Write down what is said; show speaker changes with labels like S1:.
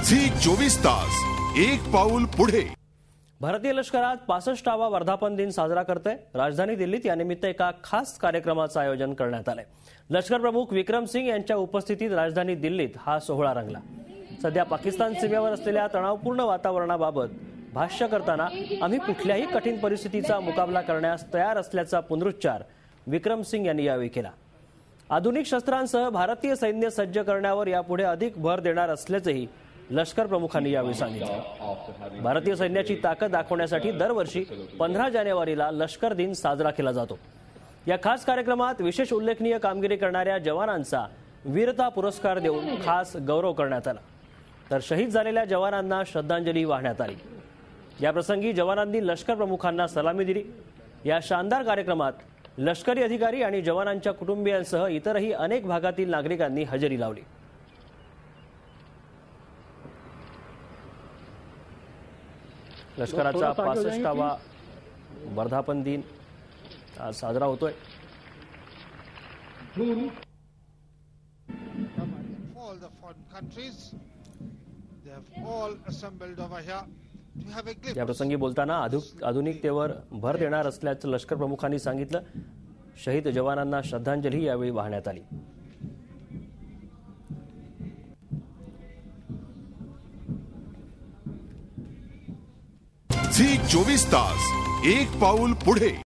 S1: Zee 24 तास एक पाऊल पुढे।
S2: भारतीय लष्करात 65वा वर्धापन दिन साजरा करते राजधानी दिल्लीत यानिमित्त एका खास कार्यक्रमाचं आयोजन करण्यात आलंय। लष्कर प्रमुख विक्रम सिंग यांच्या उपस्थितीत राजधानी दिल्लीत हा सोहळा रंगला। सध्या पाकिस्तान सीमेवर असलेल्या तणावपूर्ण वातावरणाबाबत भाष्य करताना आम्ही कुठल्याही कठीण परिस्थितीचा मुकाबला करण्यास तयार असल्याचा पुनरुच्चार विक्रम सिंग यांनी यावेळी केला। आधुनिक शस्त्रांसह भारतीय सैन्य सज्ज करण्यावर यापुढे अधिक भर देणार असल्याचंही लष्कर प्रमुखांनी यावेळी सांगितलं। भारतीय सैन्याची ताकद दाखवण्यासाठी दरवर्षी 15 जानेवारीला लष्कर दिन साजरा केला जातो। या खास कार्यक्रमात विशेष उल्लेखनीय कामगिरी करणाऱ्या जवानांचा वीरता पुरस्कार देऊन खास गौरव करण्यात आला, तर शहीद झालेल्या जवानांना श्रद्धांजली वाहण्यात आली। या प्रसंगी जवानांनी लष्कर प्रमुखांना सलामी दिली। या शानदार कार्यक्रमात लष्करी अधिकारी आणि जवानांच्या कुटुंबियांसह इतरही अनेक भागातील नागरिकांनी हजेरी लावली। लष्कराचा 65वा वर्धापन दिन आज साजरा होतोय। या प्रसंगी बोलताना आधुनिकतेवर भर देणार असल्याचं लष्कर प्रमुखांनी सांगितलं। शहीद जवानांना श्रद्धांजली यावेळी वाहण्यात आली।
S1: झी 24 तास एक पाऊल पुढे।